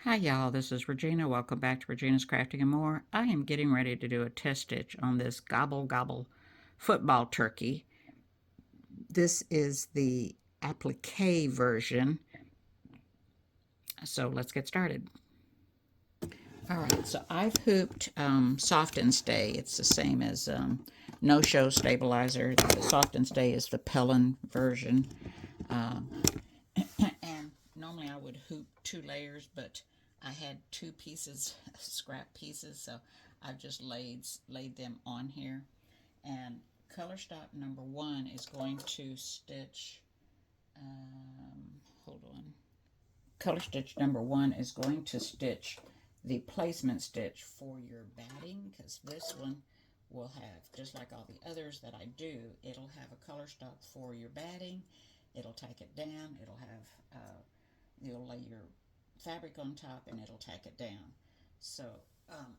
Hi y'all, this is Regina. Welcome back to Regina's Crafting and More. I am getting ready to do a test stitch on this Gobble Football Turkey. This is the applique version, so let's get started. Alright, so I've hooped Soft and Stay. It's the same as No-Show Stabilizer. The Soft and Stay is the Pellin version. And normally I would hoop 2 layers, but I had 2 pieces, scrap pieces, so I've just laid them on here. And color stop number 1 is going to stitch, hold on. Color stitch number 1 is going to stitch the placement stitch for your batting, because this one will have, just like all the others that I do, it'll have a color stop for your batting. It'll tack it down. It'll have, you'll lay your fabric on top and it'll tack it down. So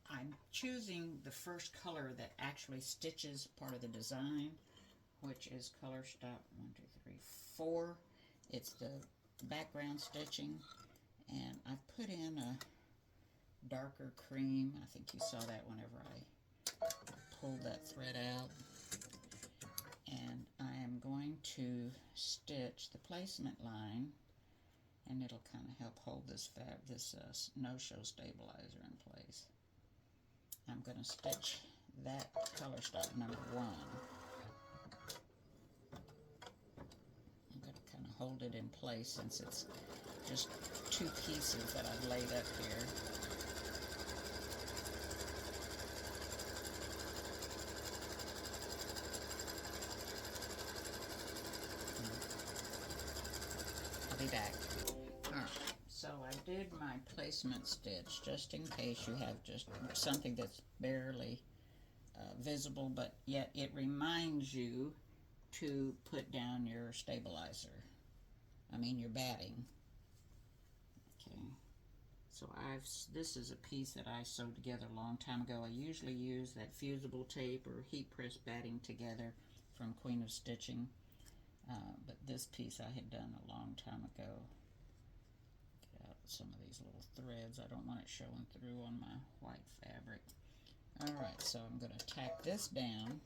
I'm choosing the first color that actually stitches part of the design, which is color stop 1, 2, 3, 4. It's the background stitching, and I put in a darker cream. I think you saw that whenever I pulled that thread out. And I am going to stitch the placement line, and it'll kind of help hold this No-Show stabilizer in place. I'm going to stitch that color stop number 1. I'm going to kind of hold it in place since it's just 2 pieces that I've laid up here. I'll be back. Alright, so I did my placement stitch just in case you have just something that's barely visible, but yet it reminds you to put down your stabilizer. Your batting. Okay, so this is a piece that I sewed together a long time ago. I usually use that fusible tape or heat press batting together from Queen of Stitching. But this piece I had done a long time ago. Get out some of these little threads. I don't want it showing through on my white fabric. Alright, so I'm going to tack this down.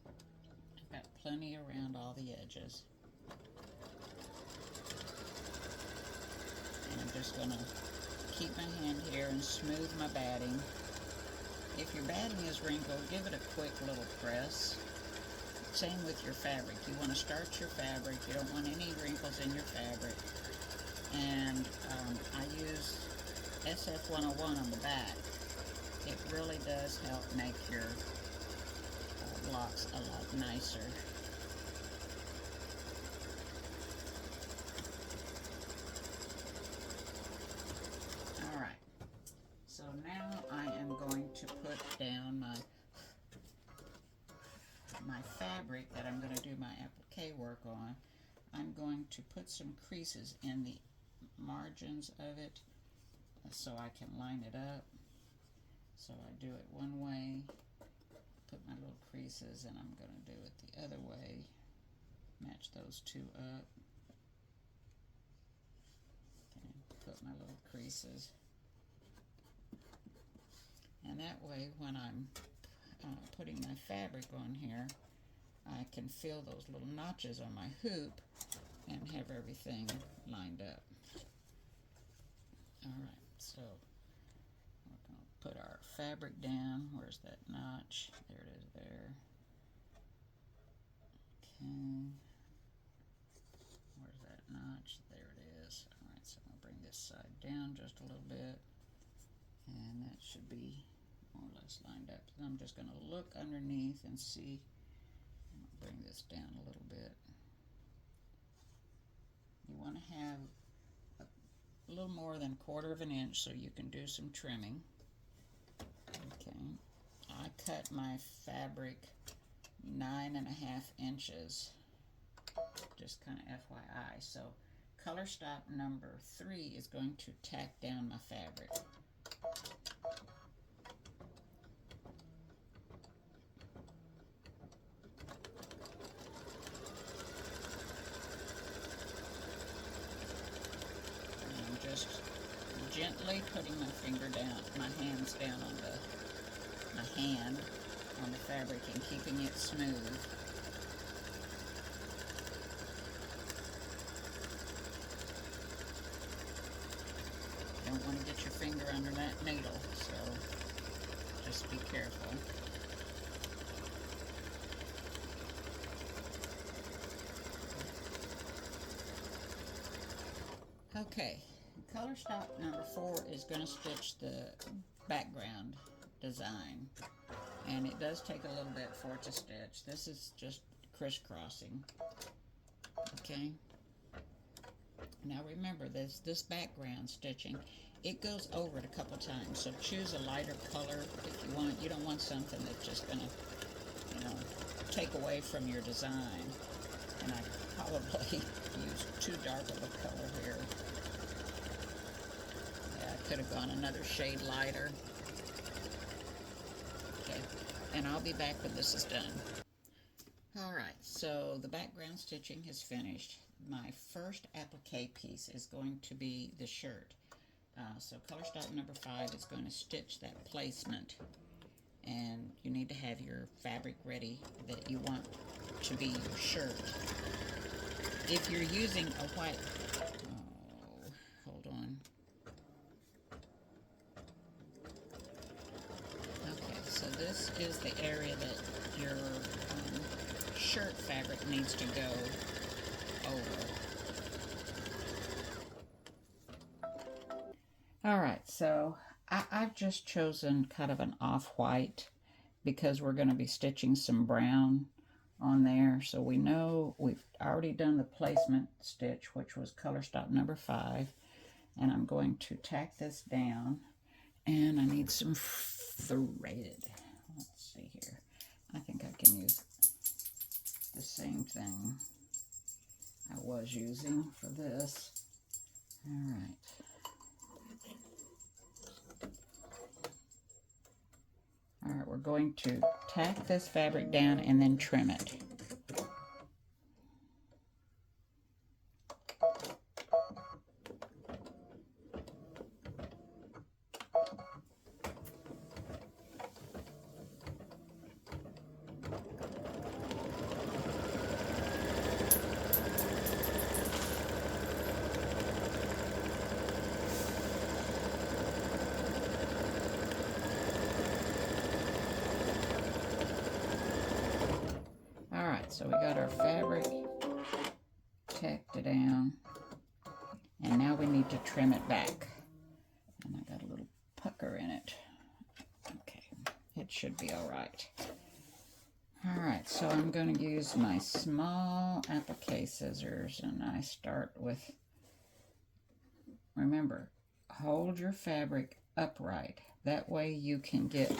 I've got plenty around all the edges. And I'm just going to keep my hand here and smooth my batting. If your batting is wrinkled, give it a quick little press. Same with your fabric. You want to start your fabric. You don't want any wrinkles in your fabric. And I use SF101 on the back. It really does help make your blocks a lot nicer. Alright, so now I am going to put down my fabric that I'm going to do my applique work on. I'm going to put some creases in the margins of it so I can line it up. So I do it one way, put my little creases, and I'm going to do it the other way. Match those 2 up. Okay, put my little creases. And that way when I'm putting my fabric on here, I can feel those little notches on my hoop and have everything lined up. Alright, so we're going to put our fabric down. Where's that notch? There it is there. Okay. Where's that notch? There it is. Alright, so I'm going to bring this side down just a little bit. And that should be more or less lined up. And I'm just going to look underneath and see. I'm going to bring this down a little bit. You want to have a little more than 1/4 of an inch so you can do some trimming. Okay, I cut my fabric 9.5 inches, just kind of FYI. So color stop number 3 is going to tack down my fabric. gently putting my finger down, my hands down on my hand on the fabric and keeping it smooth. Don't want to get your finger under that needle, so just be careful. Okay, color stop number 4 is going to stitch the background design, and it does take a little bit for it to stitch. This is just crisscrossing. Okay, now remember this background stitching, it goes over it a couple times, so choose a lighter color if you want. You don't want something that's just going to, take away from your design. And I probably used too dark of a color here. Yeah, I could have gone another shade lighter. Okay, and I'll be back when this is done. Alright, so the background stitching is finished. My first applique piece is going to be the shirt. So color stop number 5 is going to stitch that placement. And you need to have your fabric ready that you want to be your shirt. If you're using a white, hold on. Okay, so this is the area that your shirt fabric needs to go over. Alright, so I've just chosen kind of an off-white because we're going to be stitching some brown on there. So we know we've already done the placement stitch, which was color stop number 5. And I'm going to tack this down. And I need some thread. Let's see here. I think I can use the same thing I was using for this. Alright. Alright, we're going to tack this fabric down and then trim it. So we got our fabric tacked down, and now we need to trim it back. And I got a little pucker in it. Okay, it should be all right. All right, so I'm going to use my small applique scissors, and I start with, remember, hold your fabric upright. That way you can get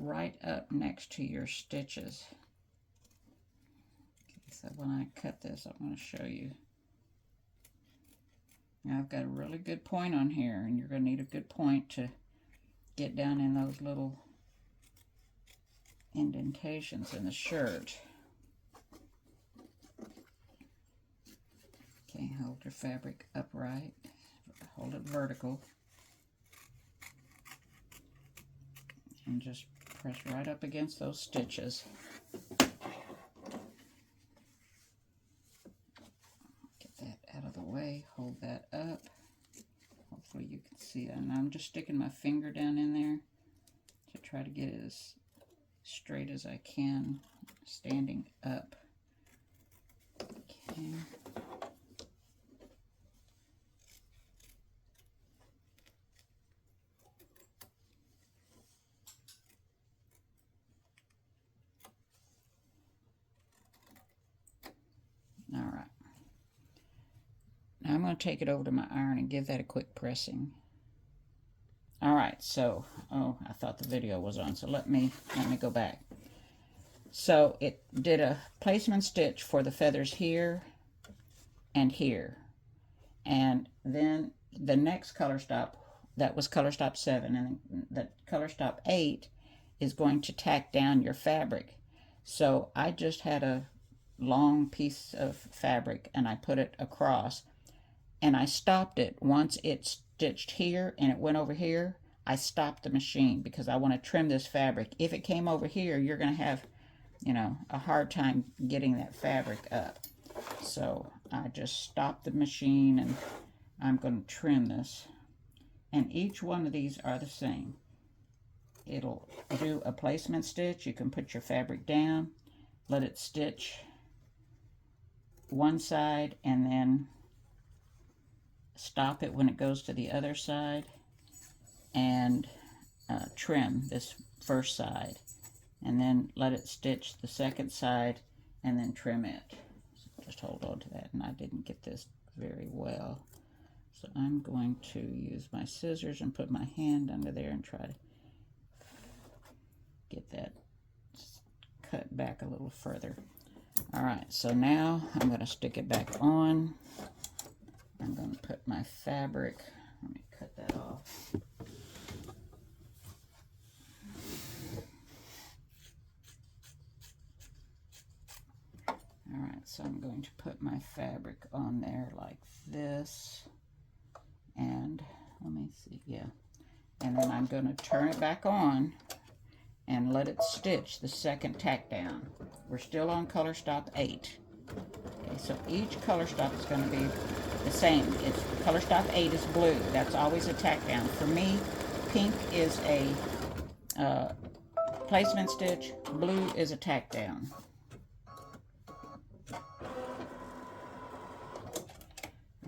right up next to your stitches. So when I cut this, I'm going to show you. Now I've got a really good point on here, and you're going to need a good point to get down in those little indentations in the shirt. Okay, hold your fabric upright, hold it vertical, and just press right up against those stitches. Out of the way, hold that up. Hopefully you can see that. And I'm just sticking my finger down in there to try to get it as straight as I can, standing up. Okay. All right. Now I'm going to take it over to my iron and give that a quick pressing. All right, so, I thought the video was on, so let me go back. So it did a placement stitch for the feathers here and here. And then the next color stop, that was color stop 7, and the color stop 8 is going to tack down your fabric. So I just had a long piece of fabric and I put it across. And I stopped it once it stitched here and it went over here, I stopped the machine because I want to trim this fabric. If it came over here, you're going to have, you know, a hard time getting that fabric up. So I just stopped the machine and I'm going to trim this. And each one of these are the same. It'll do a placement stitch. You can put your fabric down, let it stitch one side, and then stop it when it goes to the other side, and trim this first side, and then let it stitch the second side, and then trim it. So just hold on to that, and I didn't get this very well. So I'm going to use my scissors and put my hand under there and try to get that cut back a little further. All right, so now I'm going to stick it back on. I'm going to put my fabric, let me cut that off. All right, so I'm going to put my fabric on there like this. And let me see, yeah. And then I'm going to turn it back on and let it stitch the second tack down. We're still on color stop 8. Okay, so each color stop is going to be the same. It's color stop 8 is blue. That's always a tack down. For me, pink is a placement stitch. Blue is a tack down.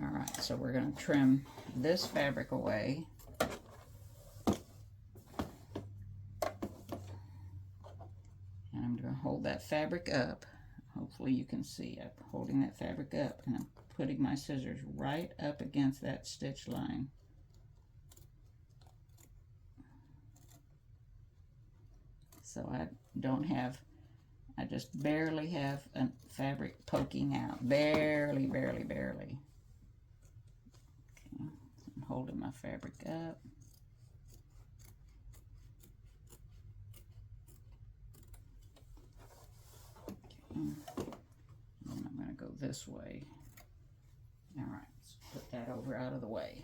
All right, so we're going to trim this fabric away. I'm going to hold that fabric up. Hopefully you can see I'm holding that fabric up, and I'm putting my scissors right up against that stitch line. So I just barely have a fabric poking out. Barely, barely, barely. Okay, I'm holding my fabric up. And I'm going to go this way. All right, let's put that over out of the way.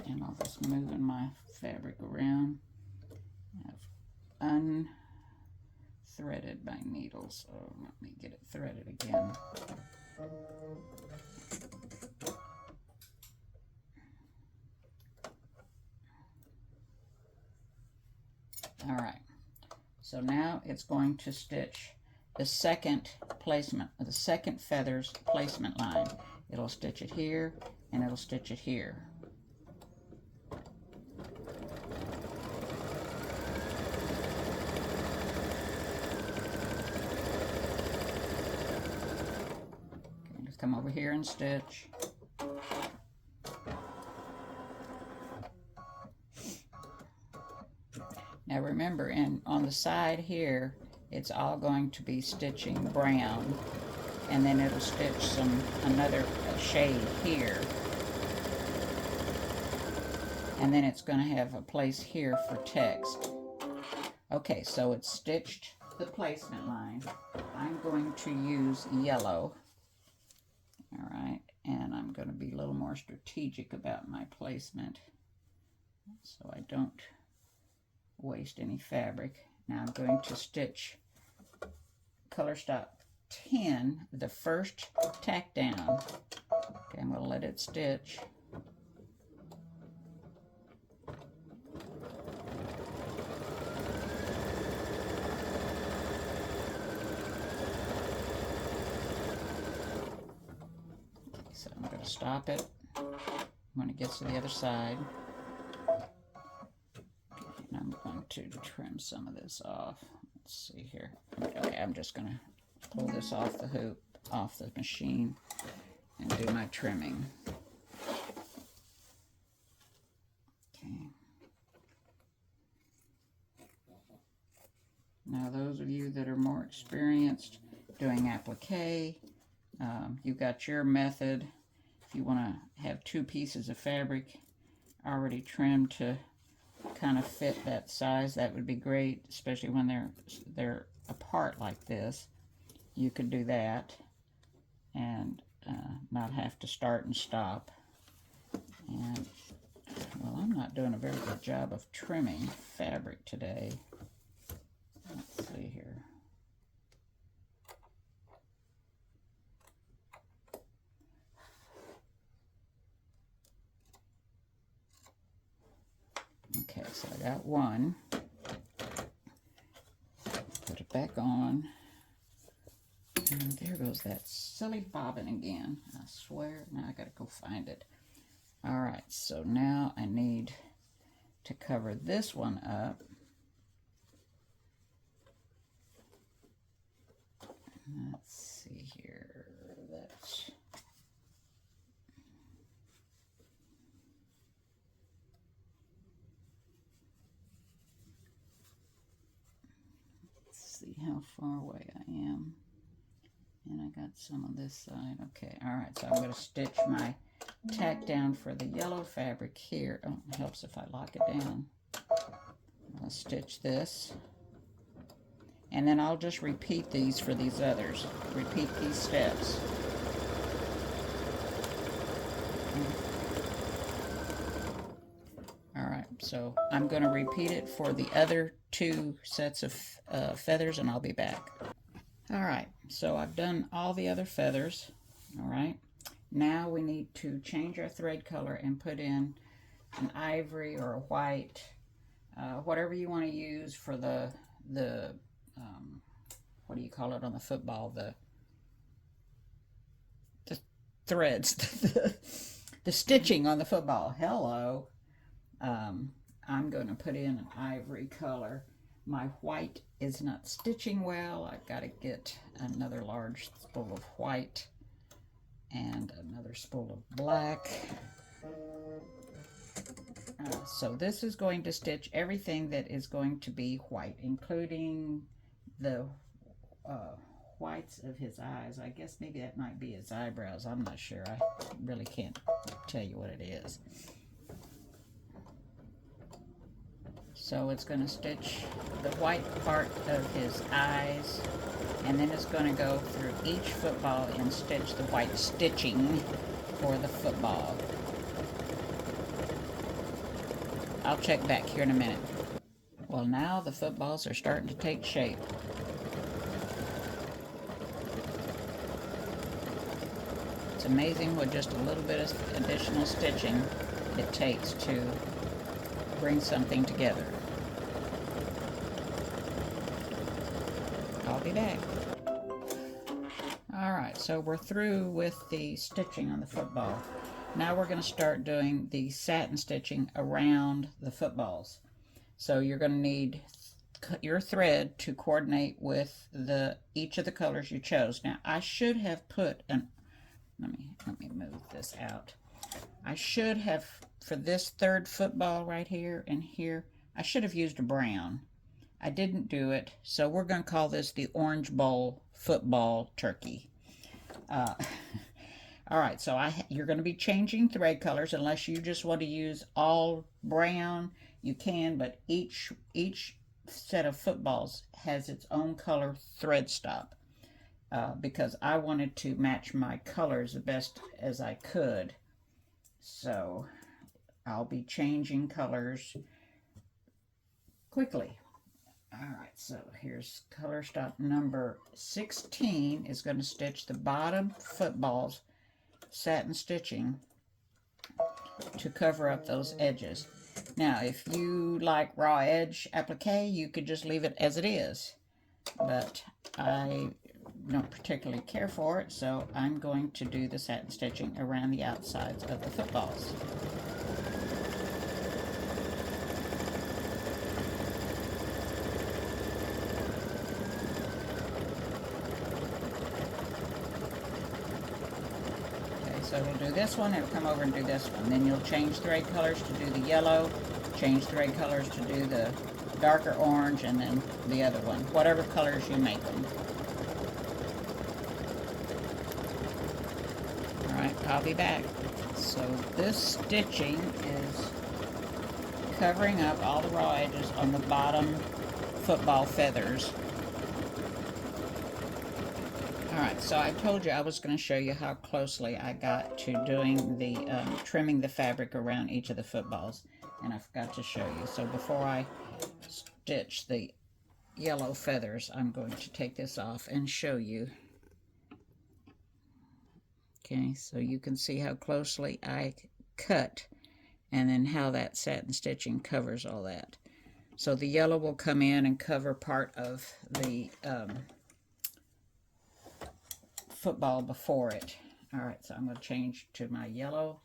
And I'll just move my fabric around. I've unthreaded my needle, so let me get it threaded again. All right, so now it's going to stitch the second placement, the second feather's placement line. It'll stitch it here, and it'll stitch it here. Okay, just come over here and stitch. Now remember, on the side here, it's all going to be stitching brown, and then it'll stitch another shade here. And then it's going to have a place here for text. Okay, so it's stitched the placement line. I'm going to use yellow. All right, and I'm going to be a little more strategic about my placement so I don't waste any fabric. Now I'm going to stitch color stop 10, the first tack down. Okay, I'm going to let it stitch. Okay, so I'm going to stop it when it gets to the other side. I'm going to trim some of this off. Let's see here. Okay, I'm just going to pull this off the hoop, off the machine, and do my trimming. Okay. Now, those of you that are more experienced doing applique, you've got your method. If you want to have 2 pieces of fabric already trimmed to kind of fit that size, that would be great, especially when they're apart like this. You could do that, and not have to start and stop. And, well, I'm not doing a very good job of trimming fabric today. Let's see here. Okay, so I got one. Put it back on. And there goes that silly bobbin again. I swear, now I gotta go find it. All right, so now I need to cover this one up. Let's see here. That's see how far away I am. And I got some on this side. Okay, all right, so I'm going to stitch my tack down for the yellow fabric here. Oh, it helps if I lock it down. I'll stitch this. And then I'll just repeat these for these others. Repeat these steps. All right, so I'm going to repeat it for the other two sets of feathers, and I'll be back. All right, so I've done all the other feathers. All right, now we need to change our thread color and put in an ivory or a white, whatever you want to use for the what do you call it on the football? The threads, the stitching on the football. Hello. I'm going to put in an ivory color. My white is not stitching well. I've got to get another large spool of white and another spool of black. So this is going to stitch everything that is going to be white, including the whites of his eyes. I guess maybe that might be his eyebrows. I'm not sure. I really can't tell you what it is. So it's going to stitch the white part of his eyes, and then it's going to go through each football and stitch the white stitching for the football. I'll check back here in a minute. Well, now the footballs are starting to take shape. It's amazing what just a little bit of additional stitching it takes to bring something together. I'll be back. Alright, so we're through with the stitching on the football. Now we're going to start doing the satin stitching around the footballs. So you're going to need your thread to coordinate with each of the colors you chose. Now I should have put an, let me move this out. I should have, for this third football right here and here, I should have used a brown. I didn't do it, so we're going to call this the Orange Bowl Football Turkey. All right, so you're going to be changing thread colors unless you just want to use all brown. You can, but each set of footballs has its own color thread stop because I wanted to match my colors the best as I could. So I'll be changing colors quickly. All right, so here's color stop number 16 is going to stitch the bottom footballs satin stitching to cover up those edges. Now, if you like raw edge applique, you could just leave it as it is, but I don't particularly care for it, so I'm going to do the satin stitching around the outsides of the footballs. So we'll do this one, and come over and do this one. Then you'll change thread colors to do the yellow, change thread colors to do the darker orange, and then the other one, whatever colors you make them. Alright, I'll be back. So this stitching is covering up all the raw edges on the bottom football feathers. Alright, Alright, so I told you I was going to show you how closely I got to doing the trimming the fabric around each of the footballs, and I forgot to show you. So before I stitch the yellow feathers, I'm going to take this off and show you. Okay, so you can see how closely I cut, and then how that satin stitching covers all that. So the yellow will come in and cover part of the football before it. Alright, so I'm going to change to my yellow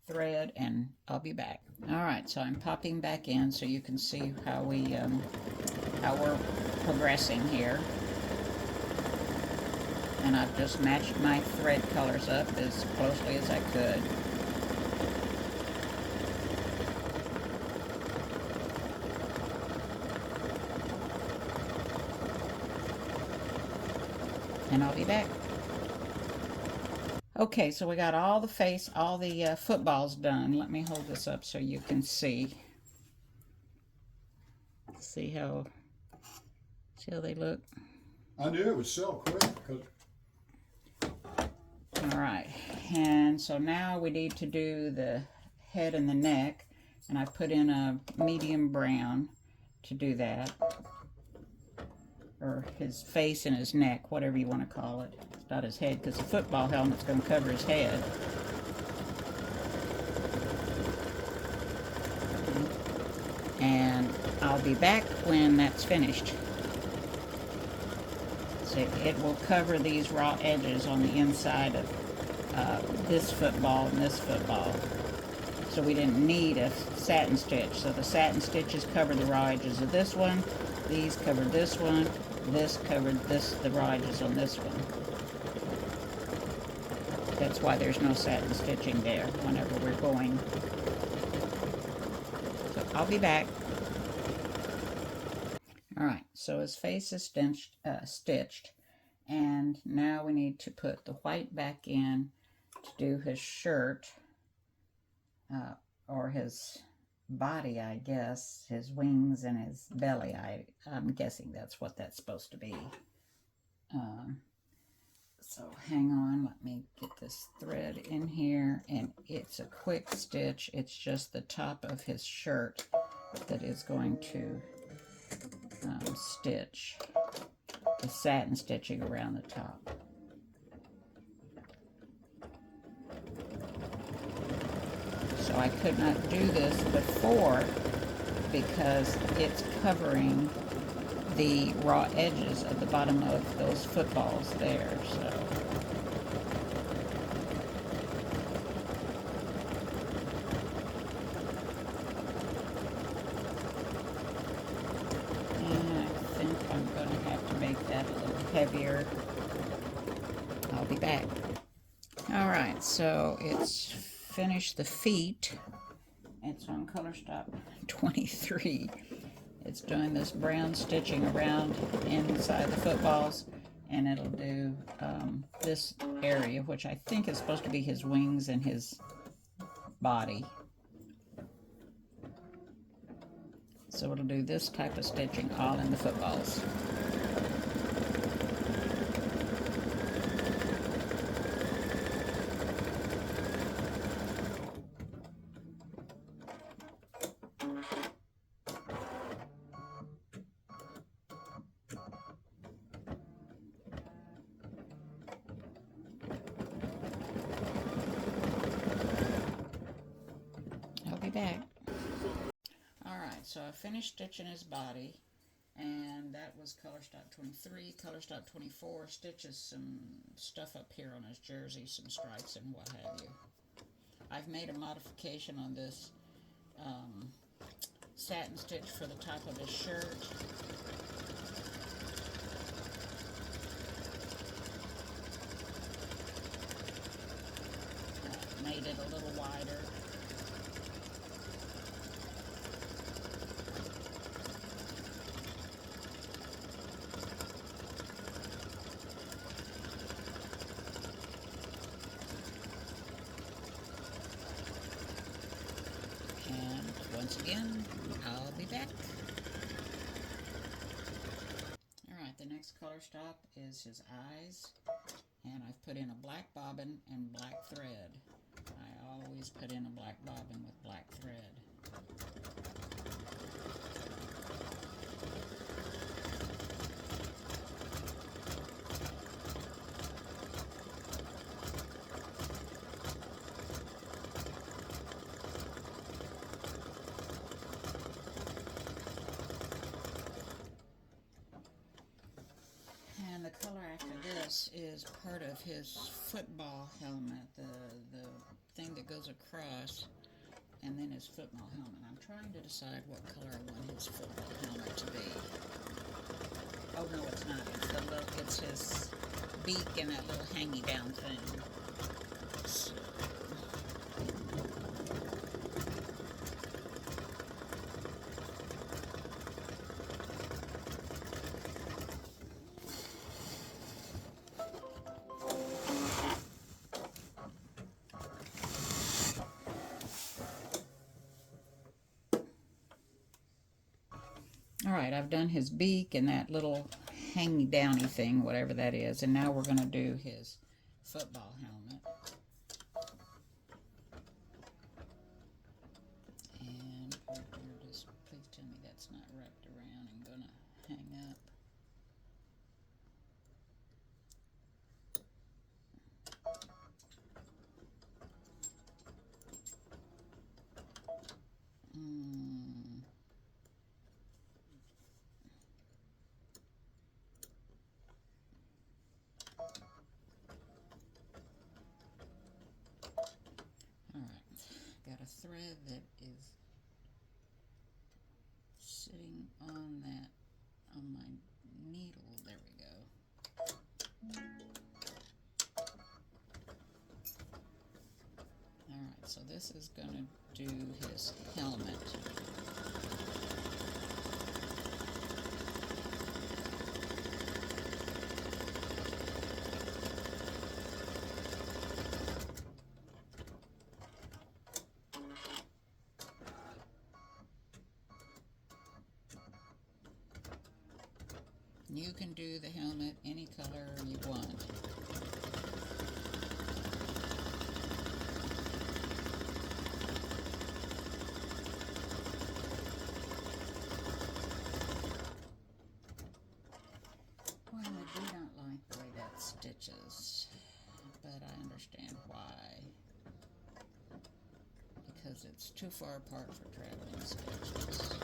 thread and I'll be back. Alright, so I'm popping back in so you can see how we're progressing here. And I've just matched my thread colors up as closely as I could. And I'll be back. Okay, so we got all the footballs done. Let me hold this up so you can see. See how they look? I knew it was so quick. Alright, and so now we need to do the head and the neck. And I put in a medium brown to do that. Or his face and his neck, whatever you want to call it. It's not his head, because the football helmet's going to cover his head. And I'll be back when that's finished. So it will cover these raw edges on the inside of this football and this football. So we didn't need a satin stitch. So the satin stitches cover the raw edges of this one. These covered this one. This covered the raw edges on this one. That's why there's no satin stitching there whenever we're going. So I'll be back. Alright, so his face is stitched, and now we need to put the white back in to do his shirt, or his body, I guess, his wings and his belly. I'm guessing that's what that's supposed to be. So hang on, let me get this thread in here, and it's a quick stitch. It's just the top of his shirt that is going to stitch the satin stitching around the top. So I could not do this before because it's covering the raw edges at the bottom of those footballs there. So heavier. I'll be back. Alright, so it's finished the feet. It's on color stop 23. It's doing this brown stitching around inside the footballs, and it'll do this area, which I think is supposed to be his wings and his body. So it'll do this type of stitching all in the footballs. Back. Alright, so I finished stitching his body, and that was color stop 23. Color stop 24 stitches some stuff up here on his jersey, some stripes and what have you. I've made a modification on this satin stitch for the top of his shirt. Made it a little wider. Once again, I'll be back. Alright, the next color stop is his eyes, and I've put in a black bobbin and black thread. I always put in a black bobbin with black thread. And the color after this is part of his football helmet, the thing that goes across, and then his football helmet. I'm trying to decide what color I want his football helmet to be. Oh no, it's not. It's his beak and that little hangy down thing. So, all right, I've done his beak and that little hangy downy thing, whatever that is, and now we're going to do his football helmet. And just please tell me that's not wrapped around and going to hang up. Got a thread that is sitting on my needle. There we go. Alright, so this is going to do his helmet. You can do the helmet any color you want. Well, I do not like the way that stitches, but I understand why. Because it's too far apart for traveling stitches.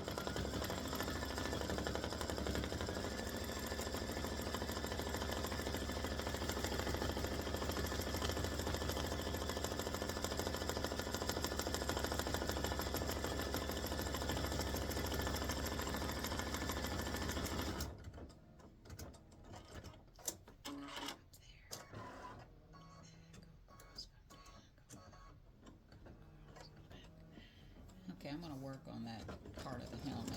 Okay, I'm going to work on that part of the helmet.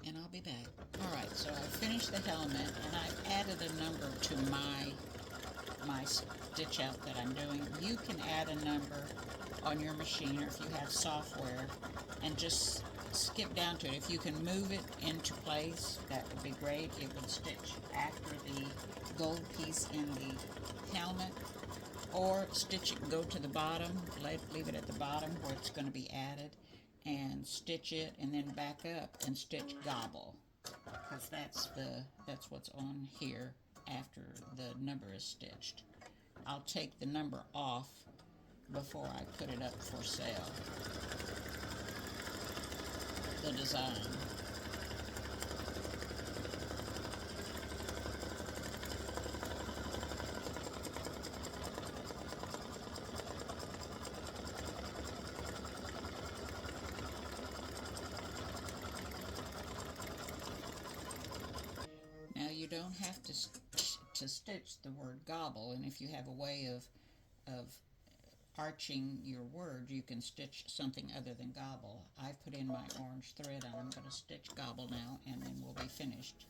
And I'll be back. Alright, so I finished the helmet and I've added a number to my stitch out that I'm doing. You can add a number on your machine, or if you have software, and just skip down to it. If you can move it into place, that would be great. It would stitch after the gold piece in the helmet, or stitch it and go to the bottom, leave it at the bottom where it's going to be added, and stitch it and then back up and stitch gobble, because that's what's on here after the number is stitched. I'll take the number off before I put it up for sale, the design. Now you don't have to stitch the word gobble, and if you have a way of arching your word, you can stitch something other than gobble. I've put in my orange thread and I'm going to stitch gobble now, and then we'll be finished.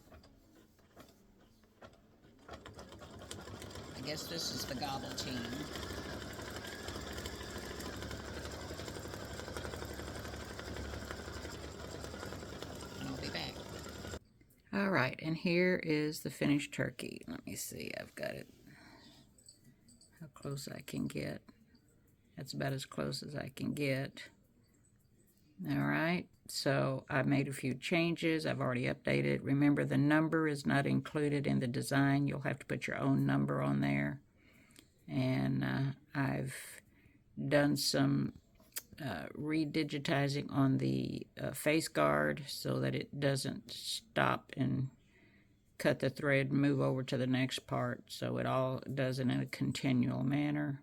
I guess this is the gobble team. And I'll be back. All right, and here is the finished turkey. Let me see, I've got it how close I can get. That's about as close as I can get. All right, so I made a few changes. I've already updated. Remember, the number is not included in the design. You'll have to put your own number on there. And I've done some redigitizing on the face guard so that it doesn't stop and cut the thread and move over to the next part. So it all does it in a continual manner.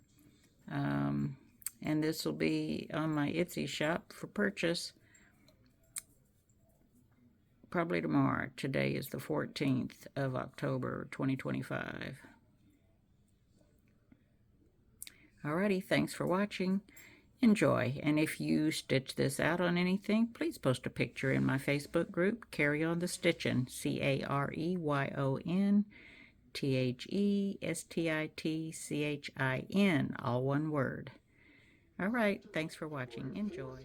And this will be on my Etsy shop for purchase probably tomorrow. Today is the 14th of October, 2025. Alrighty, thanks for watching. Enjoy, and if you stitch this out on anything, please post a picture in my Facebook group, Carry On the Stitchin', CareyonTheStitchin', all one word. All right, thanks for watching. Enjoy.